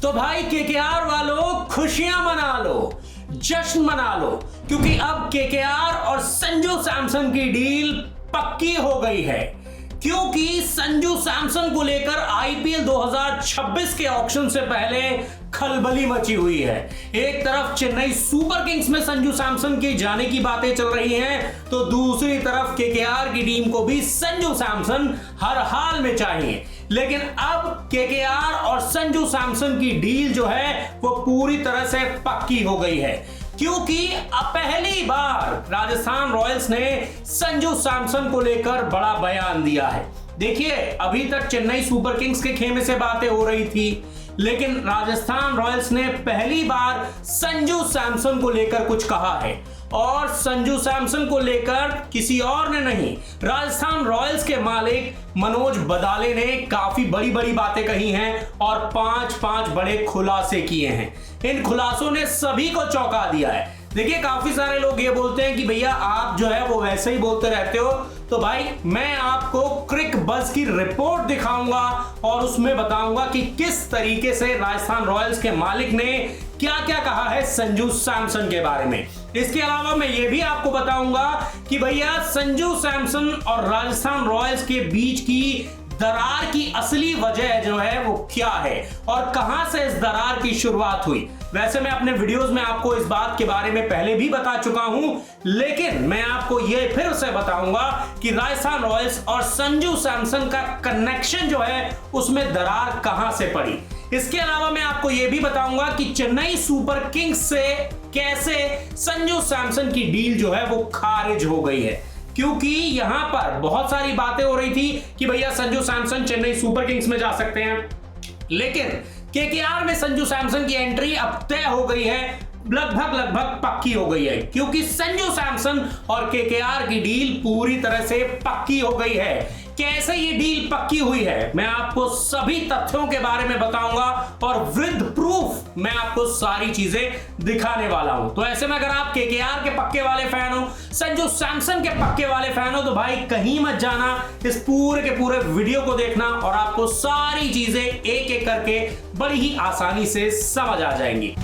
तो भाई केकेआर वालों खुशियां मना लो, जश्न मना लो, क्योंकि अब केकेआर और संजू सैमसन की डील पक्की हो गई है। क्योंकि संजू सैमसन को लेकर आईपीएल 2026 के ऑक्शन से पहले खलबली मची हुई है। एक तरफ चेन्नई सुपर किंग्स में संजू सैमसन के जाने की बातें चल रही हैं, तो दूसरी तरफ केकेआर की टीम को भी संजू सैमसन हर हाल में चाहिए। लेकिन अब केकेआर और संजू सैमसन की डील जो है वो पूरी तरह से पक्की हो गई है, क्योंकि अब पहली बार राजस्थान रॉयल्स ने संजू सैमसन को लेकर बड़ा बयान दिया है। देखिए, अभी तक चेन्नई सुपर किंग्स के खेमे से बातें हो रही थी, लेकिन राजस्थान रॉयल्स ने पहली बार संजू सैमसन को लेकर कुछ कहा है। और संजू सैमसन को लेकर किसी और ने नहीं, राजस्थान रॉयल्स के मालिक मनोज बदाले ने काफी बड़ी बड़ी बातें कही हैं और पांच बड़े खुलासे किए हैं। इन खुलासों ने सभी को चौंका दिया है। देखिए, काफी सारे लोग ये बोलते हैं कि भैया आप जो है वो वैसे ही बोलते रहते हो, तो भाई मैं आपको क्रिक बज की रिपोर्ट दिखाऊंगा और उसमें बताऊंगा कि किस तरीके से राजस्थान रॉयल्स के मालिक ने क्या क्या कहा है संजू सैमसन के बारे में। इसके अलावा मैं ये भी आपको बताऊंगा कि भैया संजू सैमसन और राजस्थान रॉयल्स के बीच की दरार की असली वजह जो है वो क्या है और कहां से इस दरार की शुरुआत हुई। वैसे मैं अपने वीडियोस में आपको इस बात के बारे में पहले भी बता चुका हूं, लेकिन मैं आपको ये फिर से बताऊंगा कि राजस्थान रॉयल्स और संजू सैमसन का कनेक्शन जो है उसमें दरार कहां से पड़ी। इसके अलावा मैं आपको यह भी बताऊंगा कि चेन्नई सुपर किंग्स से कैसे संजू सैमसन की डील जो है वो खारिज हो गई है, क्योंकि यहां पर बहुत सारी बातें हो रही थी कि भैया संजू सैमसन चेन्नई सुपर किंग्स में जा सकते हैं, लेकिन केकेआर में संजू सैमसन की एंट्री अब तय हो गई है, लगभग पक्की हो गई है, क्योंकि संजू सैमसन और केकेआर की डील पूरी तरह से पक्की हो गई है। कैसे ये डील पक्की हुई है मैं आपको सभी तथ्यों के बारे में बताऊंगा और विद प्रूफ मैं आपको सारी चीजें दिखाने वाला हूं। तो ऐसे में अगर आप केकेआर के पक्के वाले फैन हो, संजू सैमसन के पक्के वाले फैन हो, तो भाई कहीं मत जाना, इस पूरे के पूरे वीडियो को देखना और आपको सारी चीजें एक एक करके बड़ी ही आसानी से समझ आ जाएंगी।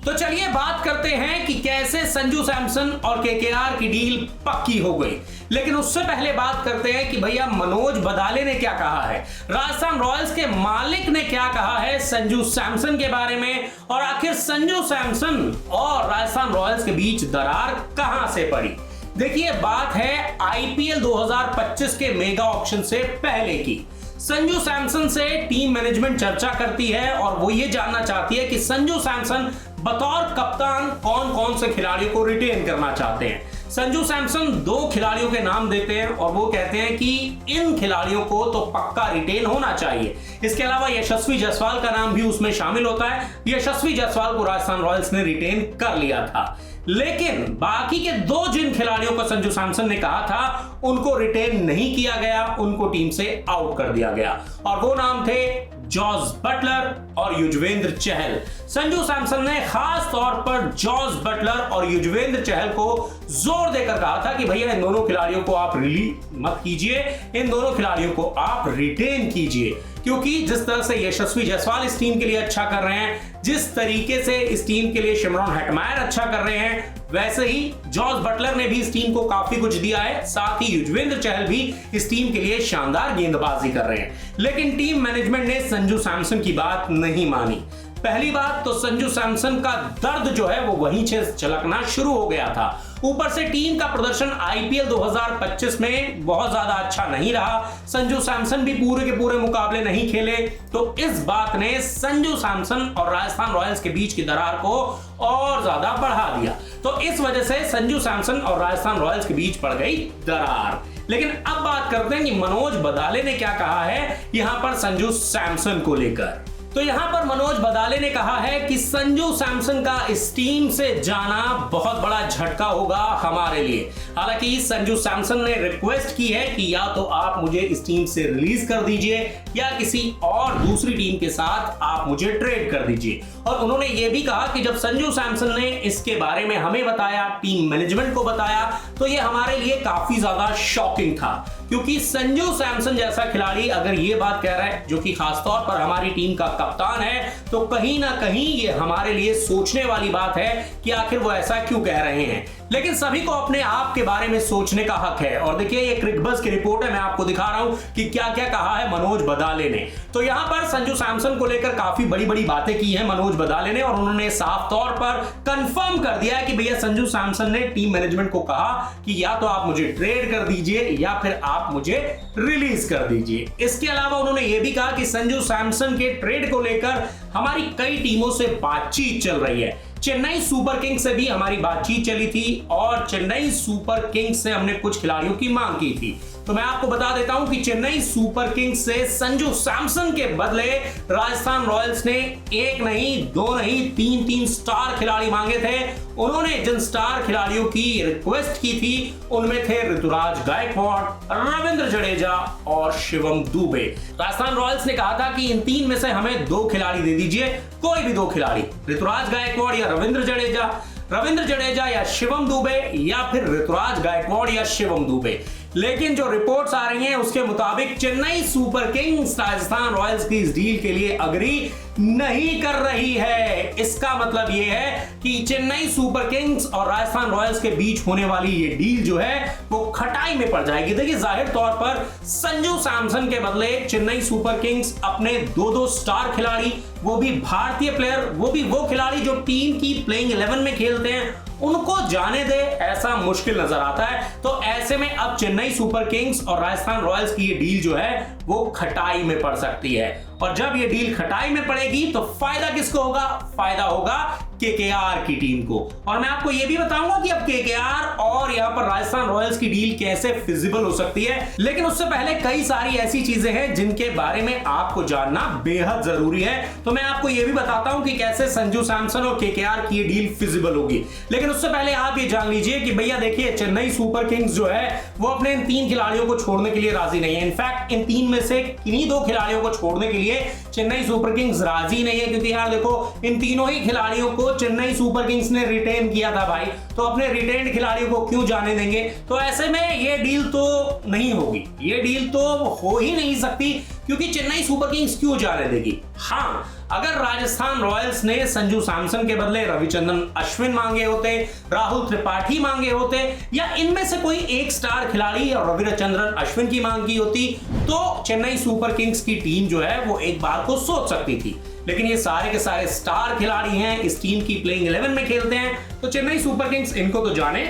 तो चलिए बात करते हैं कि कैसे संजू सैमसन और केकेआर की डील पक्की हो गई। लेकिन उससे पहले बात करते हैं कि भैया मनोज बदाले ने क्या कहा है, राजस्थान रॉयल्स के मालिक ने क्या कहा है संजू सैमसन के बारे में, और आखिर संजू सैमसन और राजस्थान रॉयल्स के बीच दरार कहां से पड़ी। देखिए, बात है आईपीएल 2025 के मेगा ऑक्शन से पहले की। संजू सैमसन से टीम मैनेजमेंट चर्चा करती है और वो ये जानना चाहती है कि संजू सैमसन बतौर कप्तान कौन कौन से खिलाड़ियों को रिटेन करना चाहते हैं। संजू सैमसन 2 खिलाड़ियों के नाम देते हैं और वो कहते हैं कि इन खिलाड़ियों को तो पक्का रिटेन होना चाहिए। इसके अलावा यशस्वी जायसवाल का नाम भी उसमें शामिल होता है। यशस्वी जायसवाल को राजस्थान रॉयल्स ने रिटेन कर लिया था, लेकिन बाकी के 2 जिन खिलाड़ियों को संजू सैमसन ने कहा था उनको रिटेन नहीं किया गया, उनको टीम से आउट कर दिया गया, और वो नाम थे जॉस बटलर और युजवेंद्र चहल। संजू सैमसन ने खास तौर पर जॉस बटलर और युजवेंद्र चहल को जोर देकर कहा था कि भैया इन दोनों खिलाड़ियों को आप रिलीज मत कीजिए, इन दोनों खिलाड़ियों को आप रिटेन कीजिए, क्योंकि जिस तरह से यशस्वी जायसवाल इस टीम के लिए अच्छा कर रहे हैं, जिस तरीके से इस टीम के लिए शिमरॉन हेटमायर अच्छा कर रहे हैं, वैसे ही जॉस बटलर ने भी इस टीम को काफी कुछ दिया है। साथ ही युजवेंद्र चहल भी इस टीम के लिए शानदार गेंदबाजी कर रहे हैं। लेकिन टीम मैनेजमेंट ने संजू सैमसन की बात नहीं मानी। पहली बात तो संजू सैमसन का दर्द जो है वो वहीं से झलकना शुरू हो गया था। ऊपर से टीम का प्रदर्शन आईपीएल 2025 में बहुत ज्यादा अच्छा नहीं रहा, संजू सैमसन भी पूरे के पूरे मुकाबले नहीं खेले, तो इस बात ने संजू सैमसन और राजस्थान रॉयल्स के बीच की दरार को और ज्यादा बढ़ा दिया। तो इस वजह से संजू सैमसन और राजस्थान रॉयल्स के बीच पड़ गई दरार। लेकिन अब बात करते हैं कि मनोज बदाले ने क्या कहा है यहां पर संजू सैमसन को लेकर। तो यहां पर मनोज बदाले ने कहा है कि संजू सैमसन का इस टीम से जाना बहुत बड़ा झटका होगा हमारे लिए। हालांकि संजू सैमसन ने रिक्वेस्ट की है कि या तो आप मुझे इस टीम से रिलीज कर दीजिए या किसी और दूसरी टीम के साथ आप मुझे ट्रेड कर दीजिए। और उन्होंने यह भी कहा कि जब संजू सैमसन ने इसके बारे में हमें बताया, टीम मैनेजमेंट को बताया, तो यह हमारे लिए काफी ज्यादा शॉकिंग था, क्योंकि संजू सैमसन जैसा खिलाड़ी अगर ये बात कह रहा है, जो कि खासतौर पर हमारी टीम का कप्तान है, तो कहीं ना कहीं ये हमारे लिए सोचने वाली बात है कि आखिर वो ऐसा क्यों कह रहे हैं। लेकिन सभी को अपने आप के बारे में सोचने का हक है। और देखिए ये क्रिकबज़ की रिपोर्ट है, मैं आपको दिखा रहा हूं कि क्या क्या कहा है मनोज बदाले ने। तो यहां पर संजू सैमसन को लेकर काफी बड़ी बड़ी बातें की हैं मनोज बदाले ने, और उन्होंने साफ तौर पर कंफर्म कर दिया है कि भैया संजू सैमसन ने टीम मैनेजमेंट को कहा कि या तो आप मुझे ट्रेड कर दीजिए या फिर आप मुझे रिलीज कर दीजिए। इसके अलावा उन्होंने यह भी कहा कि संजू सैमसन के ट्रेड को लेकर हमारी कई टीमों से बातचीत चल रही है। चेन्नई सुपर किंग्स से भी हमारी बातचीत चली थी और चेन्नई सुपर किंग्स से हमने कुछ खिलाड़ियों की मांग की थी। तो मैं आपको बता देता हूं कि चेन्नई सुपर किंग्स से संजू सैमसन के बदले राजस्थान रॉयल्स ने एक नहीं, दो नहीं, तीन स्टार खिलाड़ी मांगे थे। उन्होंने जिन स्टार खिलाड़ियों की रिक्वेस्ट की थी उनमें थे ऋतुराज गायकवाड़, रविंद्र जडेजा और शिवम दुबे। राजस्थान रॉयल्स ने कहा था कि इन तीन में से हमें दो खिलाड़ी दे दीजिए, कोई भी दो खिलाड़ी, ऋतुराज गायकवाड़ या रविंद्र जडेजा या शिवम दुबे, या फिर ऋतुराज गायकवाड़ या शिवम दुबे। लेकिन जो रिपोर्ट्स आ रही हैं उसके मुताबिक Chennai super Kings Rajasthan Royals की इस डील के लिए अग्री नहीं कर रही है। इसका मतलब यह है कि चेन्नई सुपर किंग्स और राजस्थान रॉयल्स के बीच होने वाली ये डील जो है वो खटाई में पड़ जाएगी। देखिए जाहिर तौर पर संजू सैमसन के बदले चेन्नई सुपर किंग्स अपने दो स्टार खिलाड़ी, वो भी भारतीय प्लेयर, वो भी वो खिलाड़ी जो टीम की प्लेइंग 11 में खेलते हैं, उनको जाने दे ऐसा मुश्किल नजर आता है। तो ऐसे में अब चेन्नई सुपर किंग्स और राजस्थान रॉयल्स की ये डील जो है वो खटाई में पड़ सकती है। और जब ये डील खटाई में पड़ेगी तो फायदा किसको होगा? फायदा होगा केकेआर की टीम को। और मैं आपको यह भी बताऊंगा कि अब केकेआर और यहां पर राजस्थान रॉयल्स की डील कैसे फिजिबल हो सकती है। लेकिन उससे पहले कई सारी ऐसी चीजें हैं जिनके बारे में आपको जानना बेहद जरूरी है। तो मैं आपको यह भी बताता हूं कि कैसे संजू सैमसन और केकेआर की ये डील फिजिबल होगी। लेकिन उससे पहले आप ये जान लीजिए कि भैया देखिए चेन्नई सुपर किंग्स जो है वो अपने इन तीन खिलाड़ियों को छोड़ने के लिए राजी नहीं है। इनफैक्ट इन तीन में से किन्हीं दो खिलाड़ियों को छोड़ने के लिए चेन्नई सुपर किंग्स राजी नहीं है, क्योंकि यार देखो इन तीनों ही खिलाड़ियों को चेन्नई सुपर किंग्स ने रिटेन किया था भाई, तो अपने रिटेन्ड खिलाड़ियों को क्यों जाने देंगे? तो ऐसे में ये डील तो नहीं होगी, ये डील तो हो ही नहीं सकती, क्योंकि चेन्नई सुपर किंग्स क्यों जाने देगी? हाँ, अगर राजस्थान रॉयल्स ने संजू सैमसन के बदले रविचंद्रन अश्विन मांगे होते, राहुल त्रिपाठी मांगे होते, या इनमें से कोई एक स्टार खिलाड़ी और रविचंद्रन अश्विन की मांग की होती, तो चेन्नई सुपर किंग्स की टीम जो है वो एक बार को सोच सकती थी। लेकिन ये सारे के सारे स्टार खिलाड़ी हैं, इस टीम की प्लेइंग 11 में खेलते हैं, तो चेन्नई सुपर किंग्स इनको तो जाने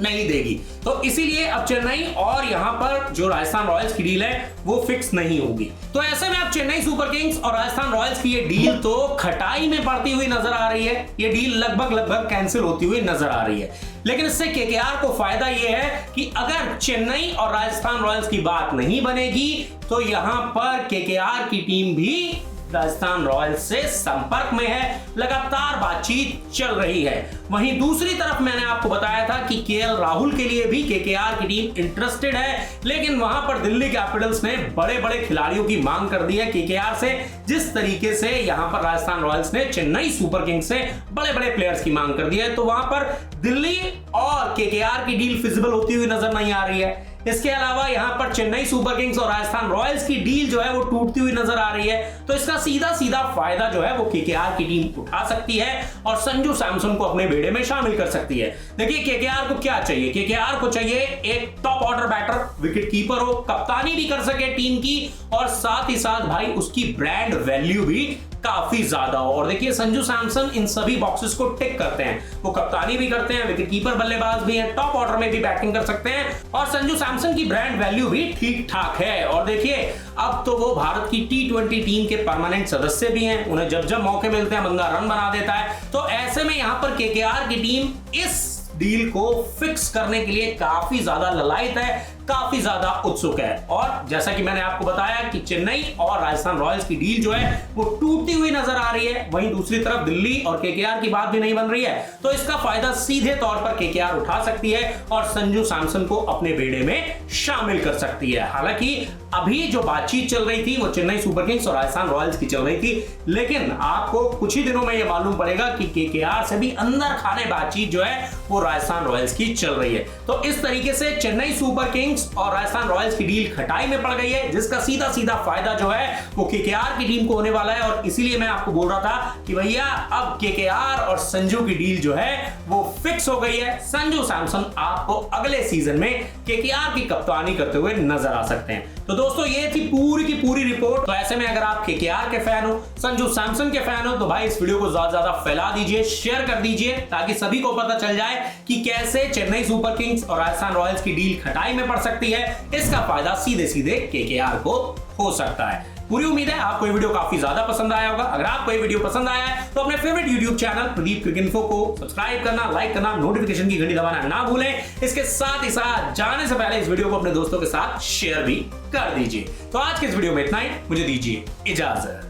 नहीं देगी। तो इसीलिए अब चेन्नई और यहां पर जो राजस्थान रॉयल्स की डील है वो फिक्स नहीं होगी। तो ऐसे में अब चेन्नई सुपर किंग्स और राजस्थान रॉयल्स की ये डील तो खटाई में पड़ती हुई नजर आ रही है, ये डील लगभग कैंसिल होती हुई नजर आ रही है। लेकिन इससे केकेआर को फायदा ये है कि अगर चेन्नई और राजस्थान रॉयल्स की बात नहीं बनेगी तो यहां पर केकेआर की टीम भी राजस्थान रॉयल्स से संपर्क में है, लगातार बातचीत चल रही है। वहीं दूसरी तरफ मैंने आपको बताया था कि केएल राहुल के लिए भी केकेआर की टीम इंटरेस्टेड है, लेकिन वहां पर दिल्ली कैपिटल्स ने बड़े बड़े खिलाड़ियों की मांग कर दी है केकेआर से, जिस तरीके से यहां पर राजस्थान रॉयल्स ने चेन्नई सुपर किंग्स से बड़े बड़े प्लेयर्स की मांग कर दी है। तो वहां पर दिल्ली और केकेआर की डील फिजिबल होती हुई नजर नहीं आ रही है। इसके अलावा यहां पर चेन्नई सुपर किंग्स और राजस्थान रॉयल्स की डील जो है वो टूटती हुई नजर आ रही है। तो इसका सीधा सीधा फायदा जो है वो केकेआर की टीम उठा सकती है और संजू सैमसन को अपने बेड़े में शामिल कर सकती है। देखिए केकेआर को क्या चाहिए? केकेआर को चाहिए एक top order batter, wicket keeper हो, कप्तानी भी कर सके टीम की, और साथ ही साथ भाई उसकी ब्रांड वैल्यू भी काफी ज्यादा हो। और देखिए संजू सैमसन इन सभी बॉक्सेस को टिक करते हैं, वो कप्तानी भी करते हैं, विकेट कीपर बल्लेबाज भी हैं, टॉप ऑर्डर में भी बैटिंग कर सकते हैं, और संजू सैमसन की ब्रांड वैल्यू भी ठीक ठाक है। और देखिए अब तो वो भारत की T20 टीम के परमानेंट सदस्य भी हैं, उन्हें जब जब मौके मिलते हैं बंदा रन बना देता है। तो ऐसे में यहां पर केकेआर की टीम इस डील को फिक्स करने के लिए काफी ज्यादा ललायत है, काफी ज्यादा उत्सुक है। और जैसा कि मैंने आपको बताया कि चेन्नई और राजस्थान रॉयल्स की डील जो है वो टूटती हुई नजर आ रही है, वहीं दूसरी तरफ दिल्ली और केकेआर की बात भी नहीं बन रही है, तो इसका फायदा सीधे तौर पर केकेआर उठा सकती है और संजू सैमसन को अपने बेड़े में शामिल कर सकती है। हालांकि अभी जो बातचीत चल रही थी वो चेन्नई सुपर किंग्स और राजस्थान रॉयल्स की चल रही थी, लेकिन आपको कुछ ही दिनों में यह मालूम पड़ेगा कि केकेआर से भी अंदर खाने बातचीत जो है वो राजस्थान रॉयल्स की चल रही है। तो इस तरीके से चेन्नई सुपर किंग्स और राजस्थान रॉयल्स की डील खटाई में पड़ गई है, जिसका सीधा सीधा फायदा जो है वो केकेआर की टीम को होने वाला है। और इसीलिए मैं आपको बोल रहा था कि भैया अब केकेआर और संजू की डील जो है वो फिक्स हो गई है। संजू सैमसन आपको अगले सीजन में केकेआर की कप्तानी करते हुए नजर आ सकते हैं। तो दोस्तों ये थी पूरी की पूरी रिपोर्ट। तो ऐसे में अगर आप केकेआर के फैन हो, संजू सैमसन के फैन हो, तो भाई इस वीडियो को ज्यादा ज्यादा फैला दीजिए, शेयर कर दीजिए, ताकि सभी को पता चल जाए कि कैसे चेन्नई सुपर किंग्स और राजस्थान रॉयल्स की डील खटाई में पड़ सकती है। इसका फायदा सीधे सीधे केकेआर को हो सकता है। पूरी उम्मीद है आपको ये वीडियो काफी ज्यादा पसंद आया होगा। अगर आपको ये वीडियो पसंद आया है तो अपने favourite YouTube channel Pradeep Cricinfo को सब्सक्राइब करना, लाइक करना, नोटिफिकेशन की घंटी दबाना ना भूलें। इसके साथ ही साथ जाने से पहले इस वीडियो को अपने दोस्तों के साथ शेयर भी कर दीजिए। तो आज के इस वीडियो में इतना ही, मुझे दीजिए इजाजत।